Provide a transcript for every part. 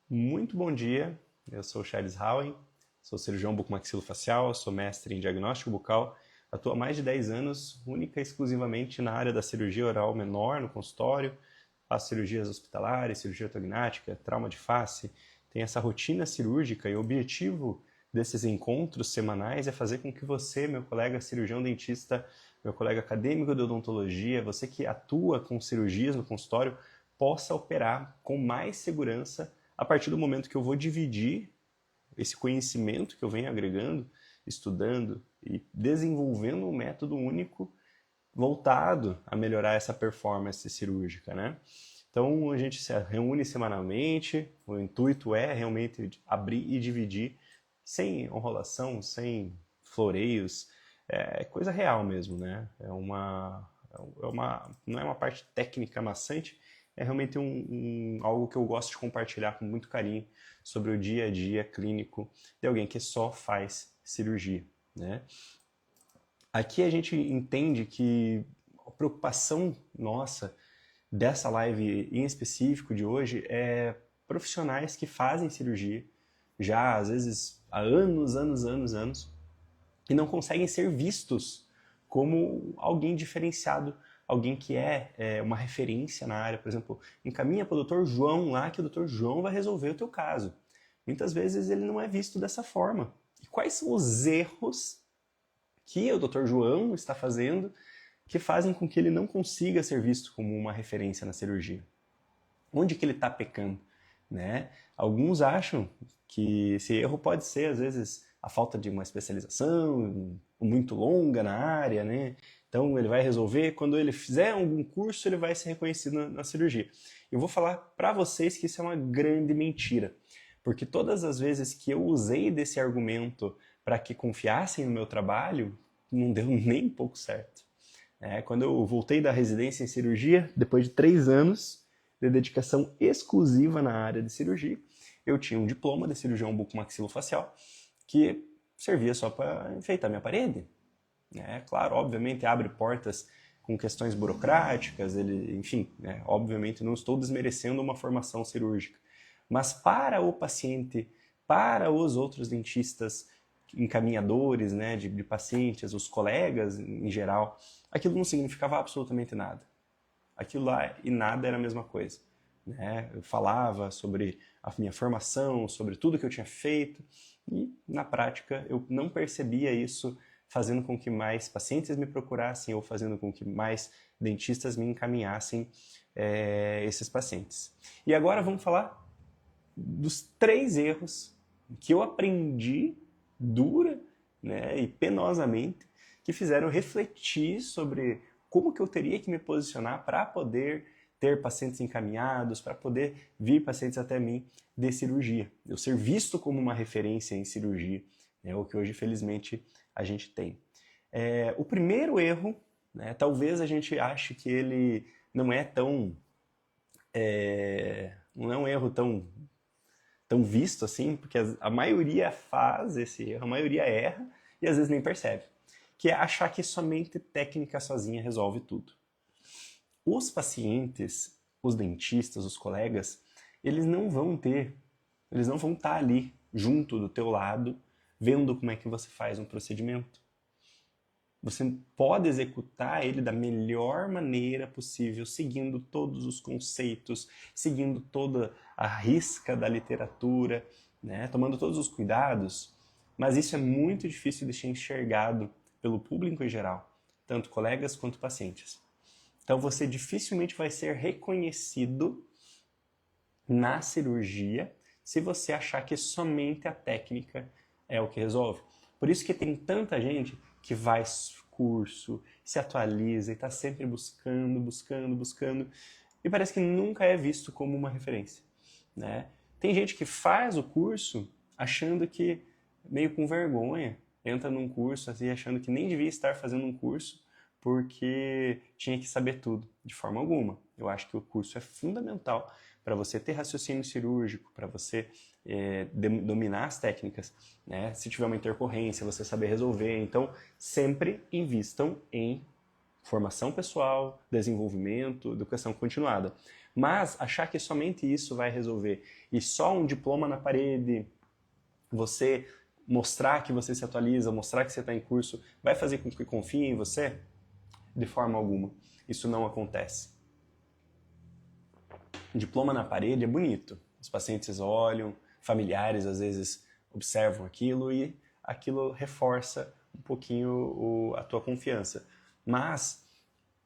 Muito bom dia, eu sou o Charles Howen, sou cirurgião bucomaxilofacial, sou mestre em diagnóstico bucal, atuo há mais de 10 anos, única e exclusivamente na área da cirurgia oral menor no consultório, faço cirurgias hospitalares, cirurgia ortognática, trauma de face, tenho essa rotina cirúrgica e o objetivo desses encontros semanais é fazer com que você, meu colega cirurgião dentista, meu colega acadêmico de odontologia, você que atua com cirurgias no consultório, possa operar com mais segurança a partir do momento que eu vou dividir esse conhecimento que eu venho agregando, estudando e desenvolvendo um método único voltado a melhorar essa performance cirúrgica, né? Então a gente se reúne semanalmente, o intuito é realmente abrir e dividir sem enrolação, sem floreios, é coisa real mesmo, né? Não é uma parte técnica maçante, é realmente algo que eu gosto de compartilhar com muito carinho sobre o dia a dia clínico de alguém que só faz cirurgia, né? Aqui a gente entende que a preocupação nossa dessa live em específico de hoje é profissionais que fazem cirurgia já às vezes há anos e não conseguem ser vistos como alguém diferenciado, alguém que é uma referência na área. Por exemplo, encaminha para o Dr. João lá que o Dr. João vai resolver o teu caso. Muitas vezes ele não é visto dessa forma. E quais são os erros que o Dr. João está fazendo que fazem com que ele não consiga ser visto como uma referência na cirurgia? Onde que ele está pecando? Né? Alguns acham que esse erro pode ser, às vezes, a falta de uma especialização muito longa na área, né? Então ele vai resolver, quando ele fizer algum curso, ele vai ser reconhecido na cirurgia. Eu vou falar para vocês que isso é uma grande mentira, porque todas as vezes que eu usei desse argumento para que confiassem no meu trabalho, não deu nem um pouco certo. Quando eu voltei da residência em cirurgia, depois de 3 anos de dedicação exclusiva na área de cirurgia, eu tinha um diploma de cirurgião bucomaxilofacial que servia só para enfeitar minha parede. Claro, obviamente abre portas com questões burocráticas, enfim, obviamente não estou desmerecendo uma formação cirúrgica, mas para o paciente, para os outros dentistas, encaminhadores, de pacientes, os colegas em geral, aquilo não significava absolutamente nada. Aquilo lá e nada era a mesma coisa. Eu falava sobre a minha formação, sobre tudo que eu tinha feito e, na prática, eu não percebia isso fazendo com que mais pacientes me procurassem ou fazendo com que mais dentistas me encaminhassem esses pacientes. E agora vamos falar dos 3 erros que eu aprendi dura e penosamente que fizeram refletir sobre como que eu teria que me posicionar para poder ter pacientes encaminhados, para poder vir pacientes até mim de cirurgia. Eu ser visto como uma referência em cirurgia, o que hoje, felizmente, a gente tem. O primeiro erro, talvez a gente ache que ele não é tão... não é um erro tão visto assim, porque a maioria faz esse erro, a maioria erra e às vezes nem percebe, que é achar que somente técnica sozinha resolve tudo. Os pacientes, os dentistas, os colegas, eles não vão estar ali junto do teu lado, vendo como é que você faz um procedimento. Você pode executar ele da melhor maneira possível, seguindo todos os conceitos, seguindo toda a risca da literatura, tomando todos os cuidados, mas isso é muito difícil de ser enxergado pelo público em geral, tanto colegas quanto pacientes. Então você dificilmente vai ser reconhecido na cirurgia se você achar que somente a técnica é o que resolve. Por isso que tem tanta gente que vai curso, se atualiza e está sempre buscando, e parece que nunca é visto como uma referência. Tem gente que faz o curso achando que, meio com vergonha, entra num curso assim, achando que nem devia estar fazendo um curso porque tinha que saber tudo. De forma alguma. Eu acho que o curso é fundamental para você ter raciocínio cirúrgico, para você dominar as técnicas, se tiver uma intercorrência, você saber resolver. Então, sempre invistam em formação pessoal, desenvolvimento, educação continuada. Mas achar que somente isso vai resolver e só um diploma na parede, você mostrar que você se atualiza, mostrar que você está em curso, vai fazer com que confiem em você? De forma alguma. Isso não acontece. Diploma na parede é bonito. Os pacientes olham, familiares às vezes observam aquilo e aquilo reforça um pouquinho a tua confiança. Mas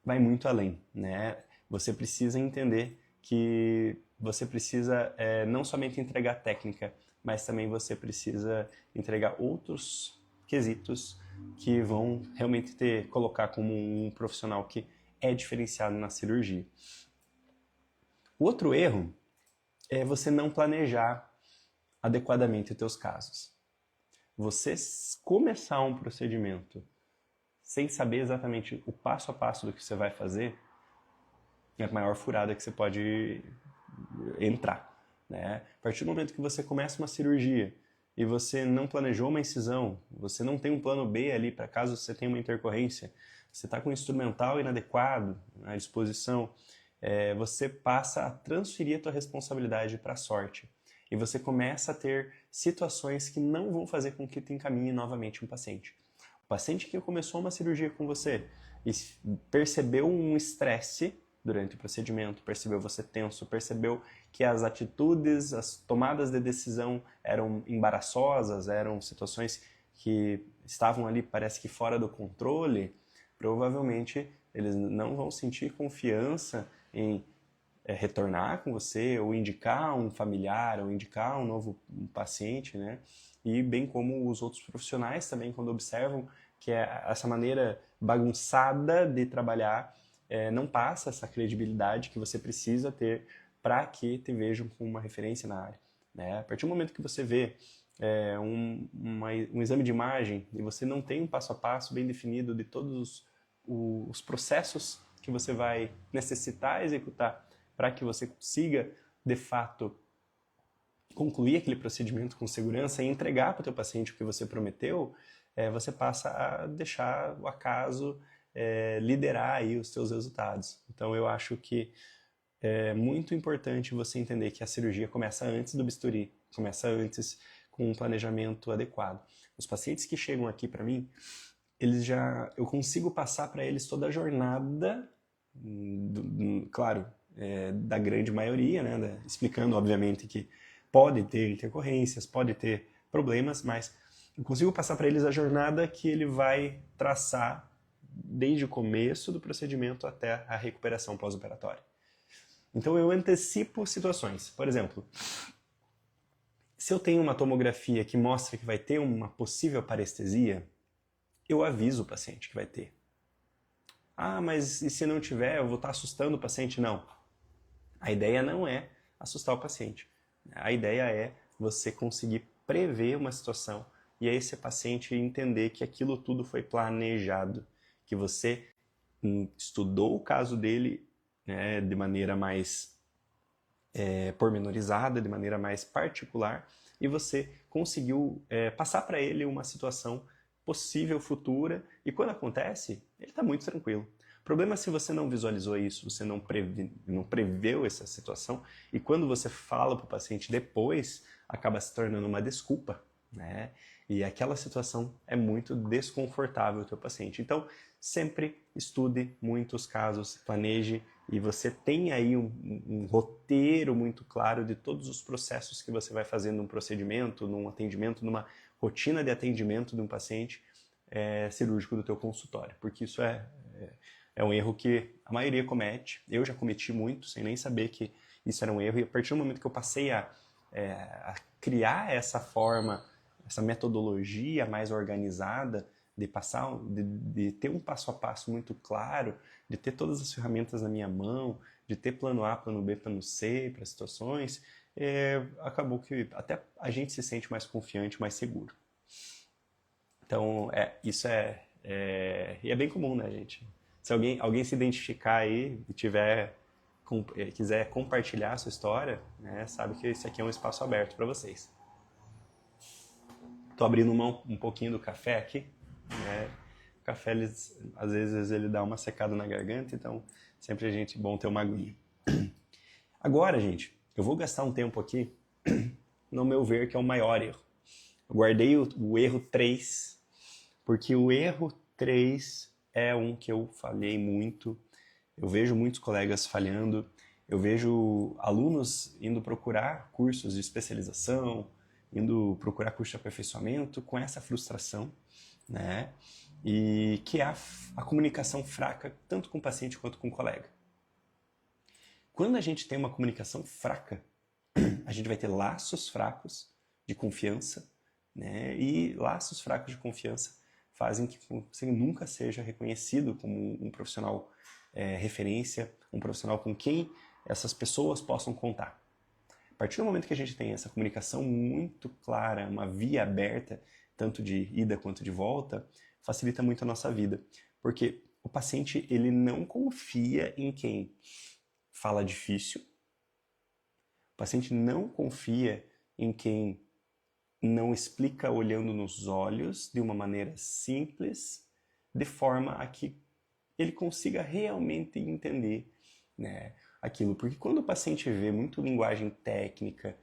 vai muito além, né? Você precisa entender que você precisa não somente entregar técnica, mas também você precisa entregar outros quesitos que vão realmente colocar como um profissional que é diferenciado na cirurgia. O outro erro é você não planejar adequadamente os teus casos. Você começar um procedimento sem saber exatamente o passo a passo do que você vai fazer é a maior furada que você pode entrar, né? A partir do momento que você começa uma cirurgia e você não planejou uma incisão, você não tem um plano B ali para caso você tenha uma intercorrência, você está com um instrumental inadequado à disposição, você passa a transferir a tua responsabilidade para a sorte. E você começa a ter situações que não vão fazer com que tu encaminhe novamente um paciente. O paciente que começou uma cirurgia com você e percebeu um estresse durante o procedimento, percebeu você tenso, percebeu que as atitudes, as tomadas de decisão eram embaraçosas, eram situações que estavam ali, parece que fora do controle, provavelmente eles não vão sentir confiança em retornar com você, ou indicar um familiar, ou indicar um novo paciente, né? E bem como os outros profissionais também, quando observam que essa maneira bagunçada de trabalhar não passa essa credibilidade que você precisa ter para que te vejam como uma referência na área, né? A partir do momento que você vê um exame de imagem e você não tem um passo a passo bem definido de todos os processos que você vai necessitar executar para que você consiga, de fato, concluir aquele procedimento com segurança e entregar para o teu paciente o que você prometeu, você passa a deixar o acaso liderar aí os teus resultados. Então eu acho que é muito importante você entender que a cirurgia começa antes do bisturi, começa antes com um planejamento adequado. Os pacientes que chegam aqui para mim, eu consigo passar para eles toda a jornada, claro, da grande maioria, né, explicando obviamente que pode ter intercorrências, pode ter problemas, mas eu consigo passar para eles a jornada que ele vai traçar desde o começo do procedimento até a recuperação pós-operatória. Então eu antecipo situações. Por exemplo, se eu tenho uma tomografia que mostra que vai ter uma possível parestesia, eu aviso o paciente que vai ter. Ah, mas e se não tiver, eu vou estar assustando o paciente? Não. A ideia não é assustar o paciente. A ideia é você conseguir prever uma situação e aí esse paciente entender que aquilo tudo foi planejado, que você estudou o caso dele, né, de maneira mais pormenorizada, de maneira mais particular, e você conseguiu passar para ele uma situação possível futura, e quando acontece, ele está muito tranquilo. O problema é se você não visualizou isso, você não preveu essa situação, e quando você fala para o paciente depois, acaba se tornando uma desculpa, né? E aquela situação é muito desconfortável para o paciente. Então, sempre estude muitos casos, planeje, e você tem aí um roteiro muito claro de todos os processos que você vai fazer num procedimento, num atendimento, numa rotina de atendimento de um paciente cirúrgico do teu consultório, porque isso é um erro que a maioria comete. Eu já cometi muito, sem nem saber que isso era um erro, e a partir do momento que eu passei a criar essa forma, essa metodologia mais organizada, de ter um passo a passo muito claro, de ter todas as ferramentas na minha mão, de ter plano A, plano B, plano C para situações, acabou que até a gente se sente mais confiante, mais seguro. Então, isso e é bem comum, né, gente? Se alguém se identificar aí e quiser compartilhar a sua história, né, sabe que esse aqui é um espaço aberto para vocês. Estou abrindo um pouquinho do café aqui. O café, às vezes, ele dá uma secada na garganta, então sempre bom ter uma aguinha. Agora, gente, eu vou gastar um tempo aqui, no meu ver, que é o maior erro. Eu guardei o erro 3, porque o erro 3 é um que eu falhei muito. Eu vejo muitos colegas falhando, eu vejo alunos indo procurar cursos de especialização, indo procurar curso de aperfeiçoamento com essa frustração, né? E que é a comunicação fraca, tanto com o paciente quanto com o colega. Quando a gente tem uma comunicação fraca, a gente vai ter laços fracos de confiança, né? E laços fracos de confiança fazem que você nunca seja reconhecido como um profissional referência, um profissional com quem essas pessoas possam contar. A partir do momento que a gente tem essa comunicação muito clara, uma via aberta, tanto de ida quanto de volta, facilita muito a nossa vida. Porque o paciente ele não confia em quem fala difícil, o paciente não confia em quem não explica olhando nos olhos de uma maneira simples, de forma a que ele consiga realmente entender, né, aquilo. Porque quando o paciente vê muito linguagem técnica,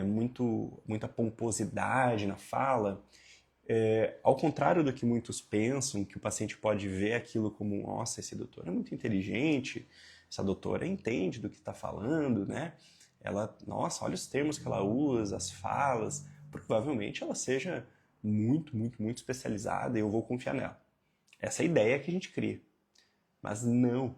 muita pomposidade na fala, ao contrário do que muitos pensam, que o paciente pode ver aquilo como, nossa, esse doutor é muito inteligente, essa doutora entende do que está falando, né? Ela, nossa, olha os termos que ela usa, as falas, provavelmente ela seja muito, muito, muito especializada e eu vou confiar nela. Essa é a ideia que a gente cria. Mas não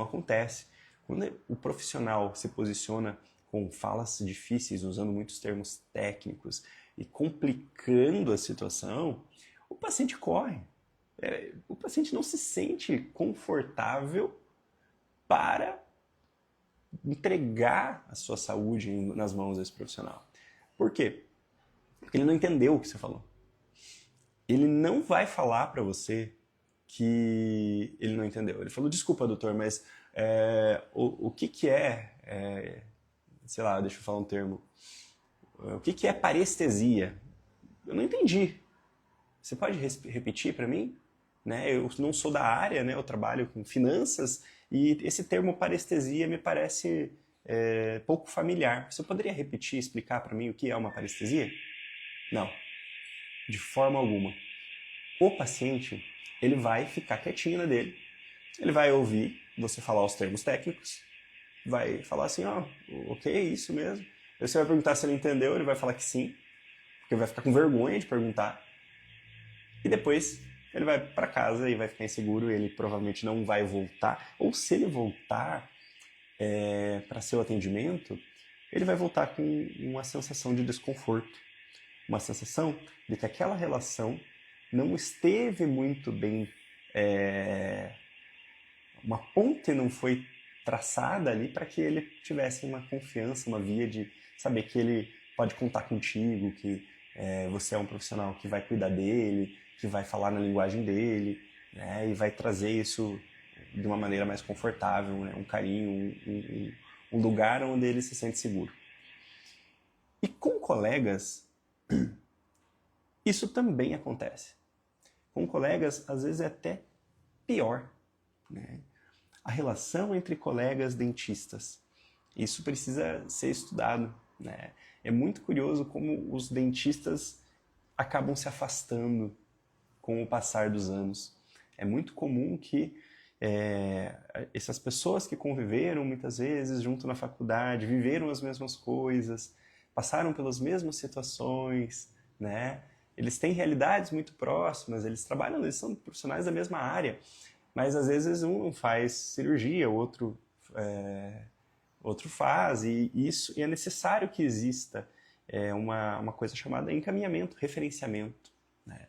acontece. Quando o profissional se posiciona com falas difíceis, usando muitos termos técnicos e complicando a situação, o paciente corre. O paciente não se sente confortável para entregar a sua saúde nas mãos desse profissional. Por quê? Porque ele não entendeu o que você falou. Ele não vai falar para você que ele não entendeu. Ele falou, desculpa, doutor, mas o que é, sei lá, deixa eu falar um termo, o que é parestesia? Eu não entendi. Você pode repetir para mim? Né? Eu não sou da área, né? Eu trabalho com finanças e esse termo parestesia me parece pouco familiar. Você poderia repetir, explicar para mim o que é uma parestesia? Não, de forma alguma. O paciente, ele vai ficar quietinho na dele, ele vai ouvir você falar os termos técnicos, vai falar assim, ó, ok, isso mesmo. Aí você vai perguntar se ele entendeu, ele vai falar que sim, porque vai ficar com vergonha de perguntar. E depois ele vai para casa e vai ficar inseguro, ele provavelmente não vai voltar, ou se ele voltar para seu atendimento, ele vai voltar com uma sensação de desconforto, uma sensação de que aquela relação não esteve muito bem, uma ponte não foi traçada ali para que ele tivesse uma confiança, uma via de saber que ele pode contar contigo, que você é um profissional que vai cuidar dele, que vai falar na linguagem dele, né, e vai trazer isso de uma maneira mais confortável, né, um carinho, um lugar onde ele se sente seguro. E com colegas, isso também acontece. Com colegas, às vezes é até pior, né? A relação entre colegas dentistas, isso precisa ser estudado, né? É muito curioso como os dentistas acabam se afastando com o passar dos anos. É muito comum que essas pessoas que conviveram muitas vezes junto na faculdade, viveram as mesmas coisas, passaram pelas mesmas situações, né? Eles têm realidades muito próximas, eles trabalham, eles são profissionais da mesma área, mas às vezes um faz cirurgia, o outro faz, e é necessário que exista uma coisa chamada encaminhamento, referenciamento, né?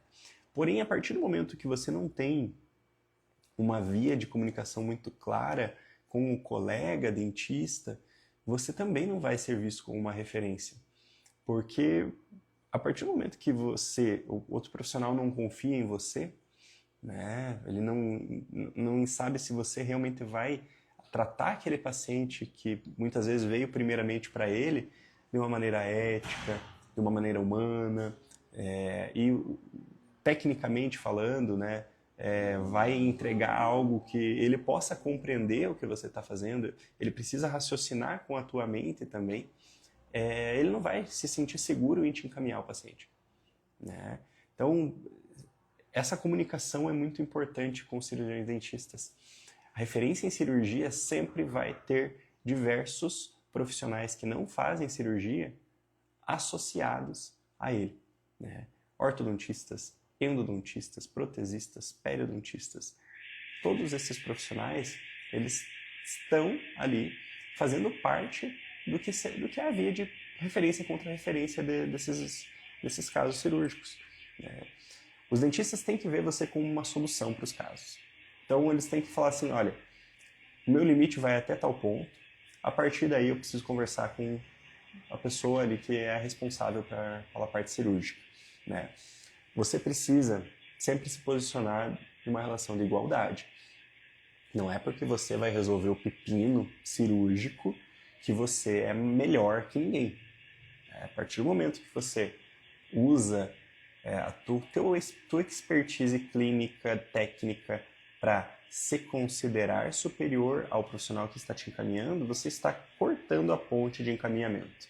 Porém, a partir do momento que você não tem uma via de comunicação muito clara com o colega dentista, você também não vai ser visto como uma referência, porque a partir do momento que o outro profissional não confia em você, né, ele não sabe se você realmente vai tratar aquele paciente que muitas vezes veio primeiramente para ele de uma maneira ética, de uma maneira humana, e tecnicamente falando, né, vai entregar algo que ele possa compreender o que você está fazendo, ele precisa raciocinar com a tua mente também, ele não vai se sentir seguro em te encaminhar o paciente, né? Então, essa comunicação é muito importante com os cirurgiões dentistas. A referência em cirurgia sempre vai ter diversos profissionais que não fazem cirurgia associados a ele, né? Ortodontistas, endodontistas, protesistas, periodontistas. Todos esses profissionais, eles estão ali fazendo parte do que é a via de referência e contra-referência desses casos cirúrgicos, né? Os dentistas têm que ver você como uma solução para os casos. Então eles têm que falar assim, olha, o meu limite vai até tal ponto, a partir daí eu preciso conversar com a pessoa ali que é responsável pela parte cirúrgica, né? Você precisa sempre se posicionar em uma relação de igualdade. Não é porque você vai resolver o pepino cirúrgico que você é melhor que ninguém. A partir do momento que você usa a tua expertise clínica, técnica, para se considerar superior ao profissional que está te encaminhando, você está cortando a ponte de encaminhamento.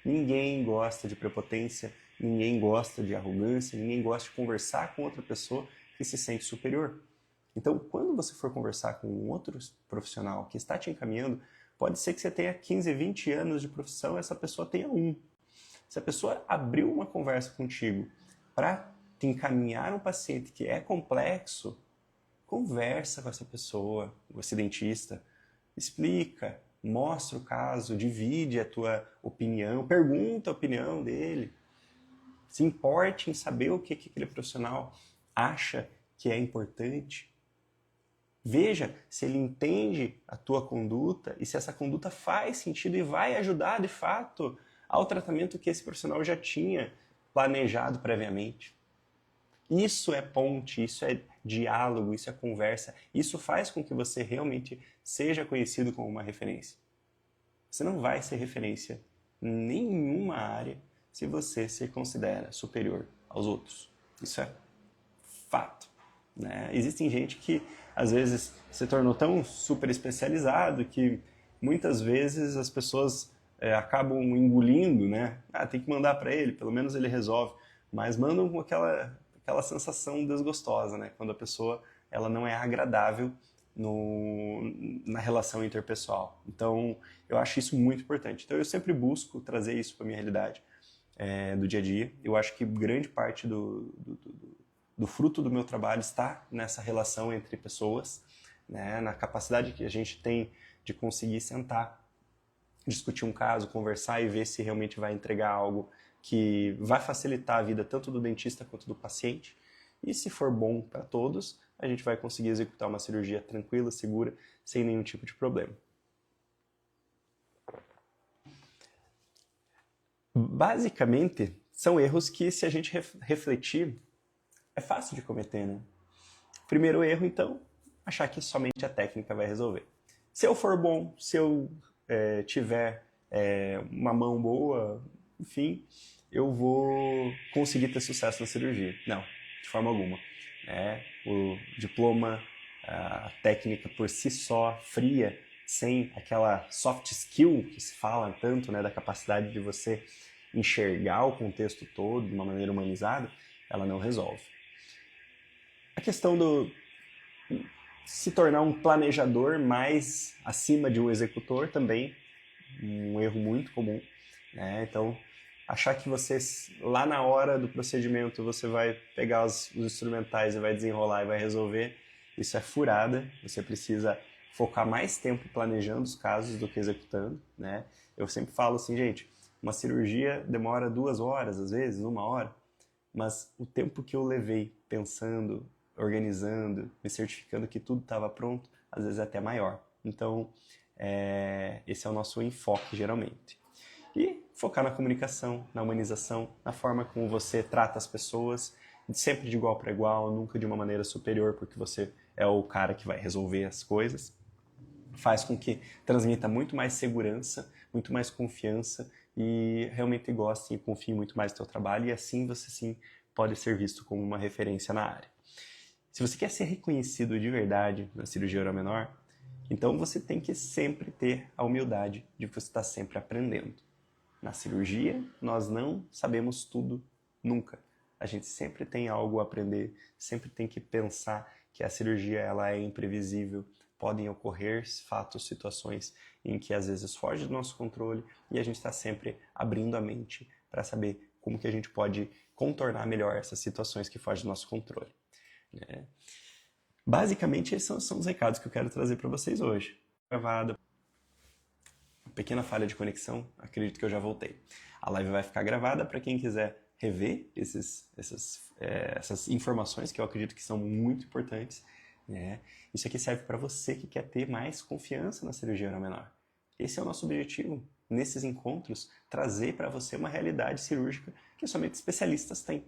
Ninguém gosta de prepotência, ninguém gosta de arrogância, ninguém gosta de conversar com outra pessoa que se sente superior. Então, quando você for conversar com um outro profissional que está te encaminhando, pode ser que você tenha 15, 20 anos de profissão e essa pessoa tenha um. Se a pessoa abriu uma conversa contigo para te encaminhar um paciente que é complexo, conversa com essa pessoa, com esse dentista, explica, mostra o caso, divide a tua opinião, pergunta a opinião dele, se importe em saber o que aquele profissional acha que é importante. Veja se ele entende a tua conduta e se essa conduta faz sentido e vai ajudar de fato ao tratamento que esse profissional já tinha planejado previamente. Isso é ponte, isso é diálogo, isso é conversa, isso faz com que você realmente seja conhecido como uma referência. Você não vai ser referência em nenhuma área se você se considera superior aos outros. Isso é fato, né? Existem gente que às vezes se tornou tão super especializado que muitas vezes as pessoas acabam engolindo, né? Tem que mandar para ele, pelo menos ele resolve. Mas mandam com aquela sensação desgostosa, né? Quando a pessoa ela não é agradável na relação interpessoal. Então, eu acho isso muito importante. Então, eu sempre busco trazer isso para a minha realidade do dia a dia. Eu acho que grande parte do fruto do meu trabalho está nessa relação entre pessoas, né? Na capacidade que a gente tem de conseguir sentar, discutir um caso, conversar e ver se realmente vai entregar algo que vai facilitar a vida tanto do dentista quanto do paciente. E se for bom para todos, a gente vai conseguir executar uma cirurgia tranquila, segura, sem nenhum tipo de problema. Basicamente, são erros que, se a gente refletir, é fácil de cometer, né? Primeiro erro, então, achar que somente a técnica vai resolver. Se eu for bom, se eu tiver uma mão boa, enfim, eu vou conseguir ter sucesso na cirurgia. Não, de forma alguma. O diploma, a técnica por si só, fria, sem aquela soft skill que se fala tanto, né, da capacidade de você enxergar o contexto todo de uma maneira humanizada, ela não resolve. A questão do se tornar um planejador mais acima de um executor também, um erro muito comum, né? Então, achar que você, lá na hora do procedimento, você vai pegar os instrumentais e vai desenrolar e vai resolver, isso é furada. Você precisa focar mais tempo planejando os casos do que executando, né? Eu sempre falo assim, gente, uma cirurgia demora 2 horas, às vezes, 1 hora, mas o tempo que eu levei pensando, organizando, me certificando que tudo estava pronto, às vezes é até maior. Então, esse é o nosso enfoque, geralmente. E focar na comunicação, na humanização, na forma como você trata as pessoas, sempre de igual para igual, nunca de uma maneira superior, porque você é o cara que vai resolver as coisas. Faz com que transmita muito mais segurança, muito mais confiança e realmente goste e confie muito mais no seu trabalho, e assim você sim pode ser visto como uma referência na área. Se você quer ser reconhecido de verdade na cirurgia oral menor, então você tem que sempre ter a humildade de que você está sempre aprendendo. Na cirurgia, nós não sabemos tudo nunca. A gente sempre tem algo a aprender, sempre tem que pensar que a cirurgia ela é imprevisível, podem ocorrer fatos, situações em que às vezes foge do nosso controle e a gente está sempre abrindo a mente para saber como que a gente pode contornar melhor essas situações que fogem do nosso controle. Basicamente, esses são os recados que eu quero trazer para vocês hoje. Gravada, pequena falha de conexão, acredito que eu já voltei. A live vai ficar gravada para quem quiser rever essas informações que eu acredito que são muito importantes. Isso aqui serve para você que quer ter mais confiança na cirurgia oral menor. Esse é o nosso objetivo, nesses encontros, trazer para você uma realidade cirúrgica que somente especialistas têm.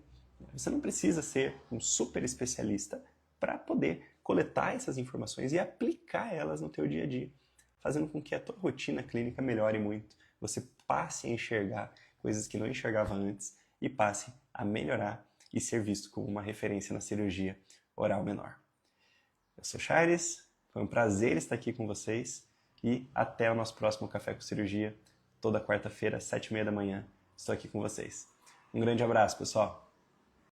Você não precisa ser um super especialista para poder coletar essas informações e aplicar elas no teu dia a dia, fazendo com que a tua rotina clínica melhore muito, você passe a enxergar coisas que não enxergava antes e passe a melhorar e ser visto como uma referência na cirurgia oral menor. Eu sou Chaires, foi um prazer estar aqui com vocês e até o nosso próximo Café com Cirurgia, toda quarta-feira, às 7h30 da manhã, estou aqui com vocês. Um grande abraço, pessoal!